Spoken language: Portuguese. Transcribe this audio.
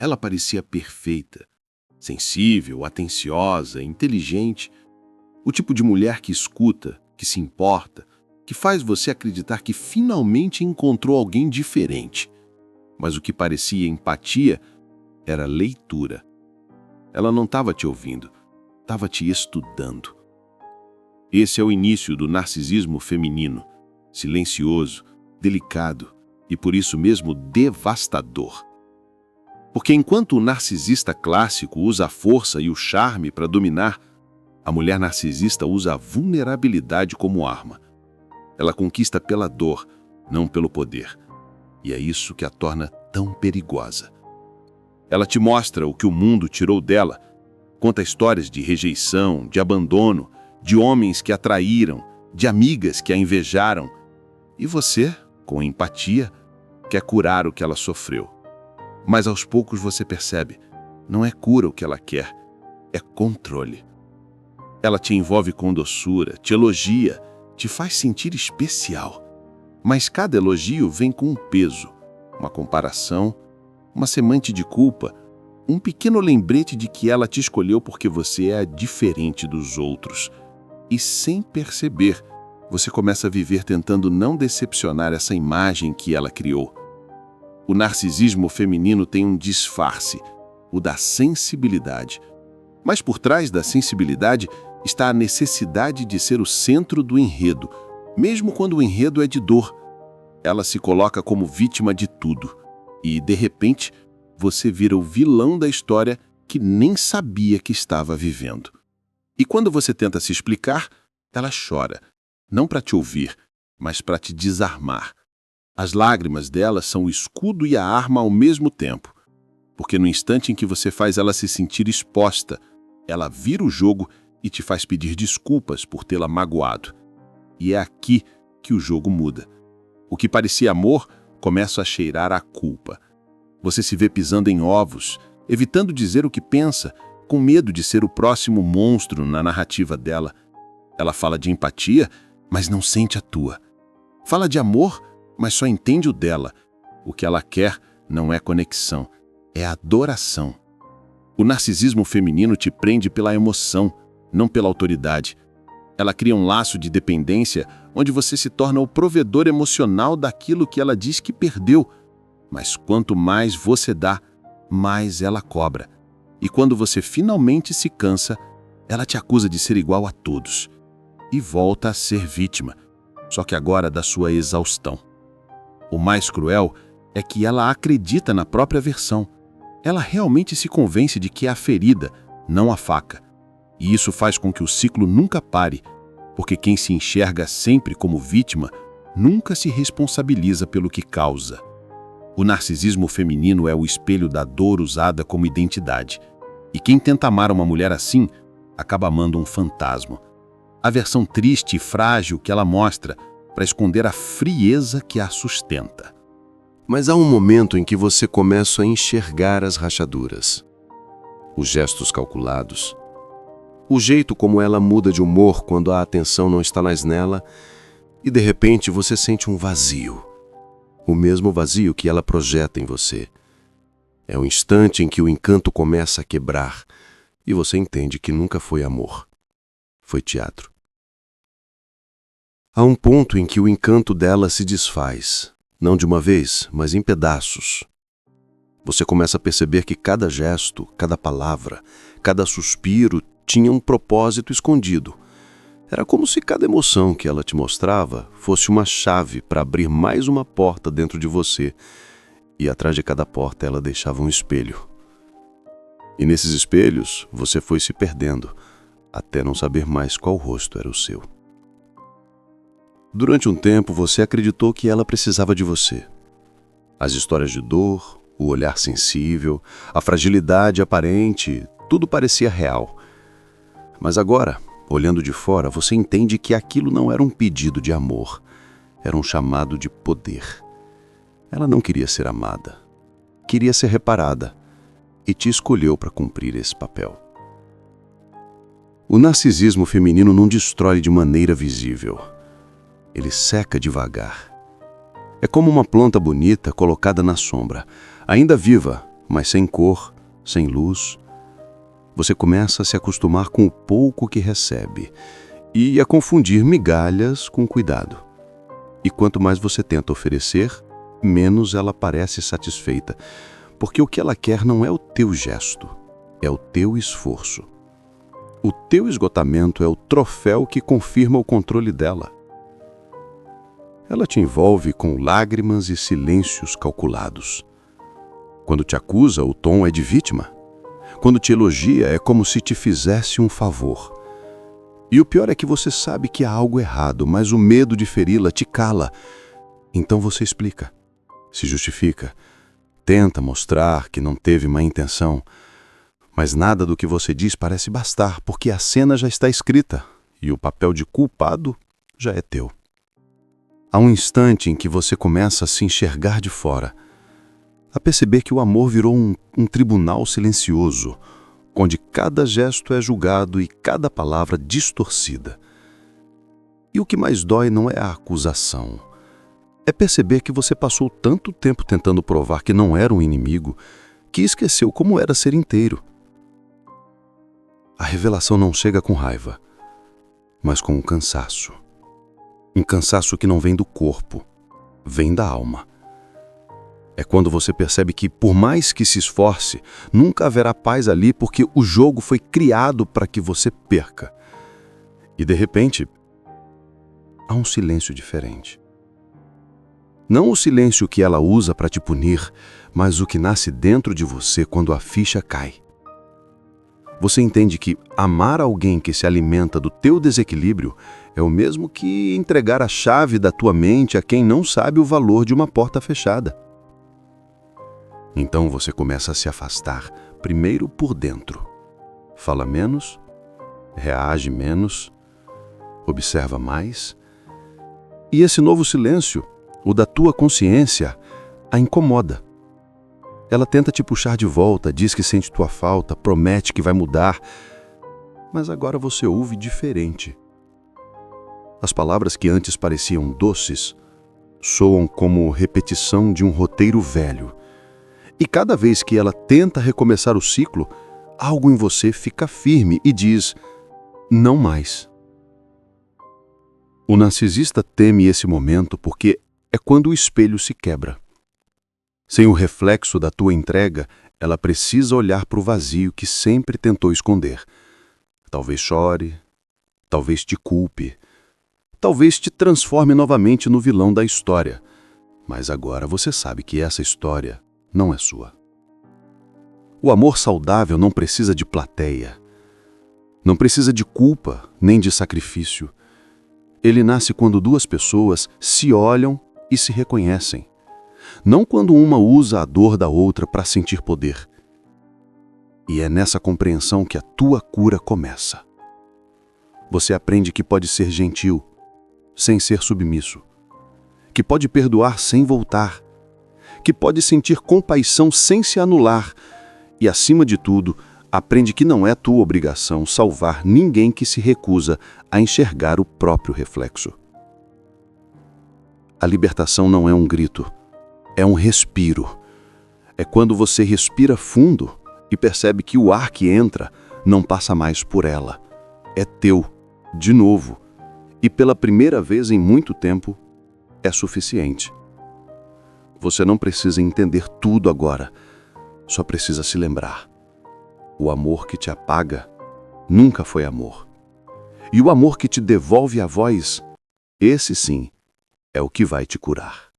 Ela parecia perfeita, sensível, atenciosa, inteligente. O tipo de mulher que escuta, que se importa, que faz você acreditar que finalmente encontrou alguém diferente. Mas o que parecia empatia era leitura. Ela não estava te ouvindo, estava te estudando. Esse é o início do narcisismo feminino, silencioso, delicado e por isso mesmo devastador. Porque enquanto o narcisista clássico usa a força e o charme para dominar, a mulher narcisista usa a vulnerabilidade como arma. Ela conquista pela dor, não pelo poder. E é isso que a torna tão perigosa. Ela te mostra o que o mundo tirou dela, conta histórias de rejeição, de abandono, de homens que a traíram, de amigas que a invejaram. E você, com empatia, quer curar o que ela sofreu. Mas aos poucos você percebe, não é cura o que ela quer, é controle. Ela te envolve com doçura, te elogia, te faz sentir especial. Mas cada elogio vem com um peso, uma comparação, uma semente de culpa, um pequeno lembrete de que ela te escolheu porque você é diferente dos outros. E sem perceber, você começa a viver tentando não decepcionar essa imagem que ela criou. O narcisismo feminino tem um disfarce, o da sensibilidade. Mas por trás da sensibilidade está a necessidade de ser o centro do enredo, mesmo quando o enredo é de dor. Ela se coloca como vítima de tudo. E, de repente, você vira o vilão da história que nem sabia que estava vivendo. E quando você tenta se explicar, ela chora, não para te ouvir, mas para te desarmar. As lágrimas dela são o escudo e a arma ao mesmo tempo. Porque no instante em que você faz ela se sentir exposta, ela vira o jogo e te faz pedir desculpas por tê-la magoado. E é aqui que o jogo muda. O que parecia amor começa a cheirar a culpa. Você se vê pisando em ovos, evitando dizer o que pensa, com medo de ser o próximo monstro na narrativa dela. Ela fala de empatia, mas não sente a tua. Fala de amor, mas só entende o dela. O que ela quer não é conexão, é adoração. O narcisismo feminino te prende pela emoção, não pela autoridade. Ela cria um laço de dependência onde você se torna o provedor emocional daquilo que ela diz que perdeu. Mas quanto mais você dá, mais ela cobra. E quando você finalmente se cansa, ela te acusa de ser igual a todos. E volta a ser vítima, só que agora da sua exaustão. O mais cruel é que ela acredita na própria versão. Ela realmente se convence de que é a ferida, não a faca. E isso faz com que o ciclo nunca pare, porque quem se enxerga sempre como vítima nunca se responsabiliza pelo que causa. O narcisismo feminino é o espelho da dor usada como identidade. E quem tenta amar uma mulher assim, acaba amando um fantasma. A versão triste e frágil que ela mostra para esconder a frieza que a sustenta. Mas há um momento em que você começa a enxergar as rachaduras, os gestos calculados, o jeito como ela muda de humor quando a atenção não está mais nela e de repente você sente um vazio, o mesmo vazio que ela projeta em você. É o instante em que o encanto começa a quebrar e você entende que nunca foi amor, foi teatro. Há um ponto em que o encanto dela se desfaz, não de uma vez, mas em pedaços. Você começa a perceber que cada gesto, cada palavra, cada suspiro tinha um propósito escondido. Era como se cada emoção que ela te mostrava fosse uma chave para abrir mais uma porta dentro de você, e atrás de cada porta ela deixava um espelho. E nesses espelhos você foi se perdendo, até não saber mais qual rosto era o seu. Durante um tempo você acreditou que ela precisava de você. As histórias de dor, o olhar sensível, a fragilidade aparente, tudo parecia real. Mas agora, olhando de fora, você entende que aquilo não era um pedido de amor, era um chamado de poder. Ela não queria ser amada, queria ser reparada e te escolheu para cumprir esse papel. O narcisismo feminino não destrói de maneira visível. Ele seca devagar. É como uma planta bonita colocada na sombra, ainda viva, mas sem cor, sem luz. Você começa a se acostumar com o pouco que recebe e a confundir migalhas com cuidado. E quanto mais você tenta oferecer, menos ela parece satisfeita, porque o que ela quer não é o teu gesto, é o teu esforço. O teu esgotamento é o troféu que confirma o controle dela. Ela te envolve com lágrimas e silêncios calculados. Quando te acusa, o tom é de vítima. Quando te elogia, é como se te fizesse um favor. E o pior é que você sabe que há algo errado, mas o medo de feri-la te cala. Então você explica, se justifica, tenta mostrar que não teve má intenção, mas nada do que você diz parece bastar, porque a cena já está escrita e o papel de culpado já é teu. Há um instante em que você começa a se enxergar de fora, a perceber que o amor virou um tribunal silencioso, onde cada gesto é julgado e cada palavra distorcida. E o que mais dói não é a acusação, é perceber que você passou tanto tempo tentando provar que não era um inimigo, que esqueceu como era ser inteiro. A revelação não chega com raiva, mas com um cansaço. Um cansaço que não vem do corpo, vem da alma. É quando você percebe que, por mais que se esforce, nunca haverá paz ali porque o jogo foi criado para que você perca. E, de repente, há um silêncio diferente. Não o silêncio que ela usa para te punir, mas o que nasce dentro de você quando a ficha cai. Você entende que amar alguém que se alimenta do teu desequilíbrio é o mesmo que entregar a chave da tua mente a quem não sabe o valor de uma porta fechada. Então você começa a se afastar, primeiro por dentro. Fala menos, reage menos, observa mais. E esse novo silêncio, o da tua consciência, a incomoda. Ela tenta te puxar de volta, diz que sente tua falta, promete que vai mudar. Mas agora você ouve diferente. As palavras que antes pareciam doces soam como repetição de um roteiro velho. E cada vez que ela tenta recomeçar o ciclo, algo em você fica firme e diz, não mais. O narcisista teme esse momento porque é quando o espelho se quebra. Sem o reflexo da tua entrega, ela precisa olhar para o vazio que sempre tentou esconder. Talvez chore, talvez te culpe, talvez te transforme novamente no vilão da história. Mas agora você sabe que essa história não é sua. O amor saudável não precisa de plateia, não precisa de culpa nem de sacrifício. Ele nasce quando duas pessoas se olham e se reconhecem. Não quando uma usa a dor da outra para sentir poder. E é nessa compreensão que a tua cura começa. Você aprende que pode ser gentil, sem ser submisso. Que pode perdoar sem voltar. Que pode sentir compaixão sem se anular. E, acima de tudo, aprende que não é tua obrigação salvar ninguém que se recusa a enxergar o próprio reflexo. A libertação não é um grito. É um respiro. É quando você respira fundo e percebe que o ar que entra não passa mais por ela. É teu, de novo. E pela primeira vez em muito tempo, é suficiente. Você não precisa entender tudo agora. Só precisa se lembrar. O amor que te apaga nunca foi amor. E o amor que te devolve a voz, esse sim, é o que vai te curar.